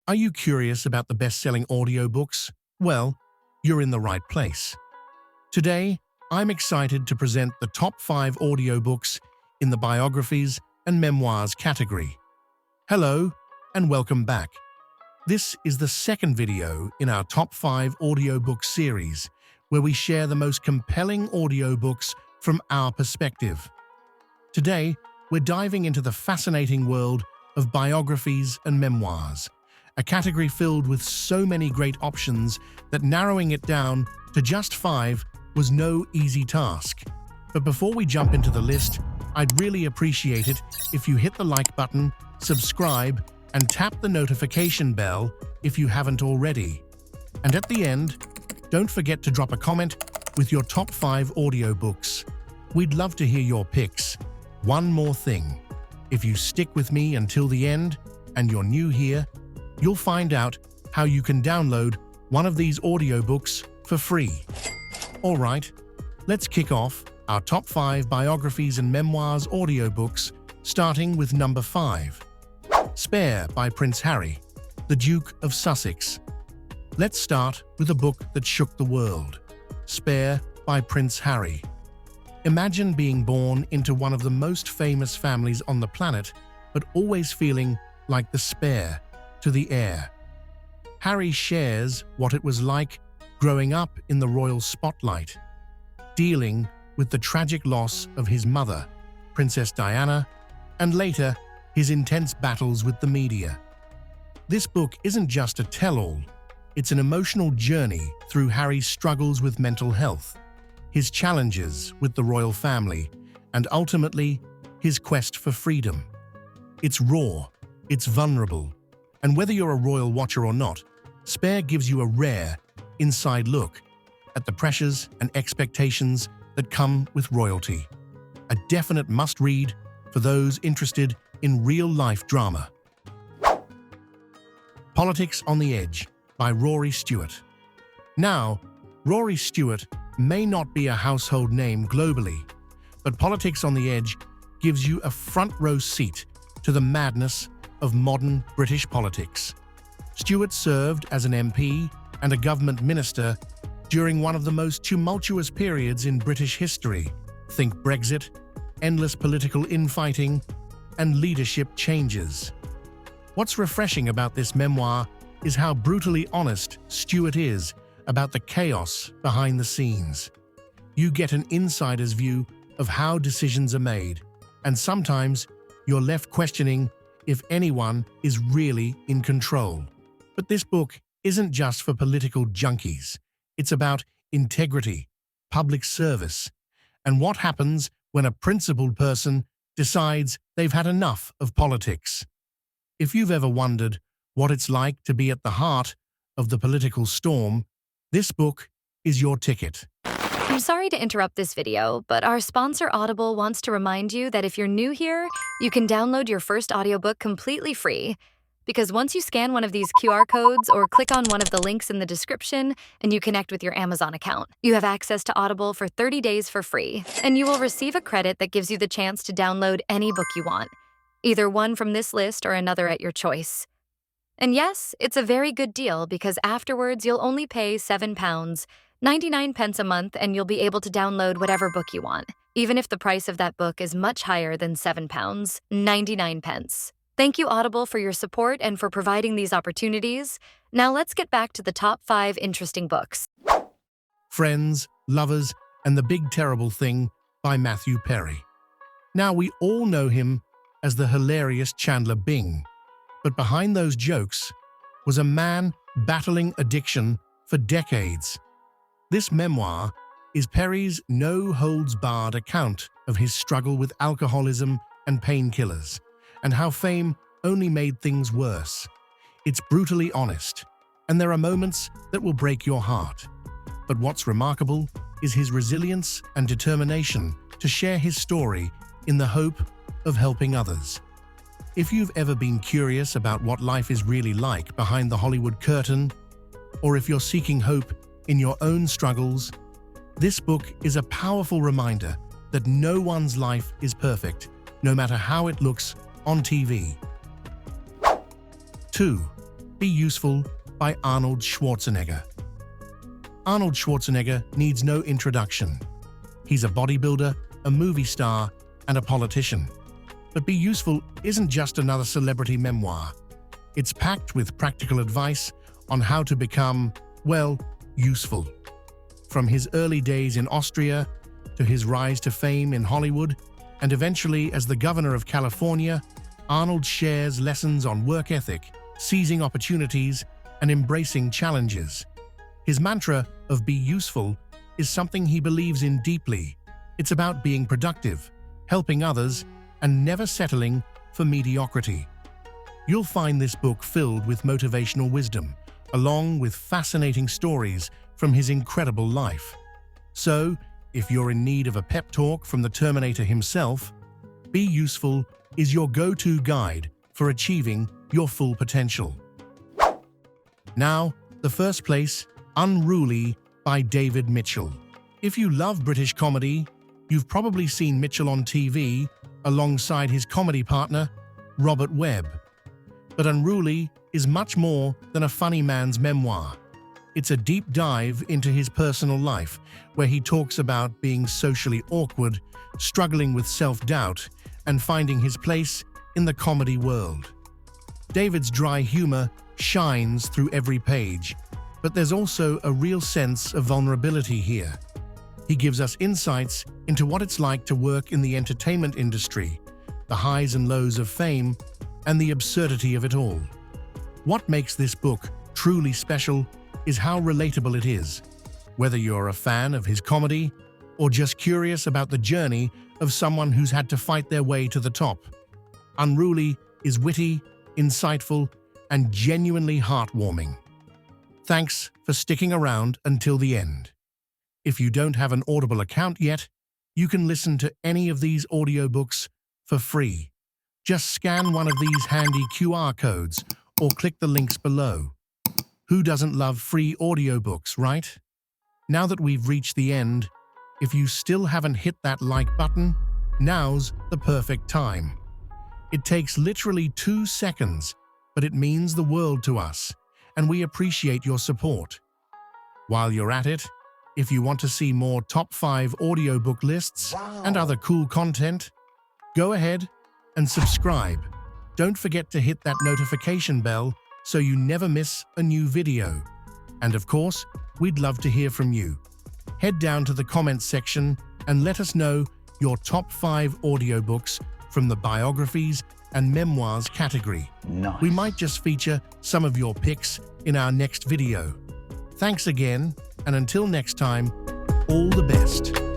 Are you curious about the best-selling audiobooks? Well, you're in the right place. Today, I'm excited to present the top 5 audiobooks in the Biographies and Memoirs category. Hello, and welcome back. This is the second video in our top 5 audiobook series, where we share the most compelling audiobooks from our perspective. Today, we're diving into the fascinating world of biographies and memoirs, a category filled with so many great options that narrowing it down to just 5 was no easy task. But before we jump into the list, I'd really appreciate it if you hit the like button, subscribe, and tap the notification bell if you haven't already. And at the end, don't forget to drop a comment with your top 5 audiobooks. We'd love to hear your picks. One more thing. If you stick with me until the end and you're new here, you'll find out how you can download one of these audiobooks for free. All right, let's kick off our top 5 biographies and memoirs audiobooks, starting with number 5. Spare by Prince Harry, the Duke of Sussex. Let's start with a book that shook the world. Spare by Prince Harry. Imagine being born into one of the most famous families on the planet, but always feeling like the spare to the heir. Harry shares what it was like growing up in the royal spotlight, dealing with the tragic loss of his mother, Princess Diana, and later his intense battles with the media. This book isn't just a tell-all, it's an emotional journey through Harry's struggles with mental health, his challenges with the royal family, and ultimately, his quest for freedom. It's raw, it's vulnerable, and whether you're a royal watcher or not, Spare gives you a rare, inside look at the pressures and expectations that come with royalty. A definite must-read for those interested in real-life drama. Politics on the Edge by Rory Stewart. Now, Rory Stewart may not be a household name globally, but Politics on the Edge gives you a front-row seat to the madness of modern British politics. Stewart served as an MP and a government minister during one of the most tumultuous periods in British history. Think Brexit, endless political infighting, and leadership changes. What's refreshing about this memoir is how brutally honest Stewart is about the chaos behind the scenes. You get an insider's view of how decisions are made, and sometimes you're left questioning if anyone is really in control. But this book isn't just for political junkies. It's about integrity, public service, and what happens when a principled person decides they've had enough of politics. If you've ever wondered what it's like to be at the heart of the political storm, this book is your ticket. I'm sorry to interrupt this video, but our sponsor Audible wants to remind you that if you're new here, you can download your first audiobook completely free. Because once you scan one of these QR codes or click on one of the links in the description and you connect with your Amazon account, you have access to Audible for 30 days for free, and you will receive a credit that gives you the chance to download any book you want, either one from this list or another at your choice. And yes, it's a very good deal because afterwards you'll only pay £7.99 a month and you'll be able to download whatever book you want, even if the price of that book is much higher than £7.99. Thank you, Audible, for your support and for providing these opportunities. Now let's get back to the top 5 interesting books. Friends, Lovers, and the Big Terrible Thing by Matthew Perry. Now, we all know him as the hilarious Chandler Bing, but behind those jokes was a man battling addiction for decades. This memoir is Perry's no-holds-barred account of his struggle with alcoholism and painkillers, and how fame only made things worse. It's brutally honest, and there are moments that will break your heart. But what's remarkable is his resilience and determination to share his story in the hope of helping others. If you've ever been curious about what life is really like behind the Hollywood curtain, or if you're seeking hope in your own struggles, this book is a powerful reminder that no one's life is perfect, no matter how it looks on TV. 2. Be Useful by Arnold Schwarzenegger. Arnold Schwarzenegger needs no introduction. He's a bodybuilder, a movie star, and a politician. But Be Useful isn't just another celebrity memoir. It's packed with practical advice on how to become, well, useful. From his early days in Austria to his rise to fame in Hollywood, and eventually as the governor of California, Arnold shares lessons on work ethic, seizing opportunities, and embracing challenges. His mantra of "be useful" is something he believes in deeply. It's about being productive, helping others, and never settling for mediocrity. You'll find this book filled with motivational wisdom, along with fascinating stories from his incredible life. So, if you're in need of a pep talk from the Terminator himself, Be Useful is your go-to guide for achieving your full potential. Now, the first place, Unruly by David Mitchell. If you love British comedy, you've probably seen Mitchell on TV alongside his comedy partner, Robert Webb. But Unruly is much more than a funny man's memoir. It's a deep dive into his personal life, where he talks about being socially awkward, struggling with self-doubt, and finding his place in the comedy world. David's dry humor shines through every page, but there's also a real sense of vulnerability here. He gives us insights into what it's like to work in the entertainment industry, the highs and lows of fame, and the absurdity of it all. What makes this book truly special is how relatable it is, whether you're a fan of his comedy or just curious about the journey of someone who's had to fight their way to the top. Unruly is witty, insightful, and genuinely heartwarming. Thanks for sticking around until the end. If you don't have an Audible account yet, you can listen to any of these audiobooks for free. Just scan one of these handy QR codes or click the links below. Who doesn't love free audiobooks, right? Now that we've reached the end, if you still haven't hit that like button, now's the perfect time. It takes literally 2 seconds, but it means the world to us, and we appreciate your support. While you're at it, if you want to see more top 5 audiobook lists and other cool content, go ahead and subscribe. Don't forget to hit that notification bell so you never miss a new video. And of course, we'd love to hear from you. Head down to the comments section and let us know your top 5 audiobooks from the Biographies and Memoirs category. Nice. We might just feature some of your picks in our next video. Thanks again, and until next time, all the best.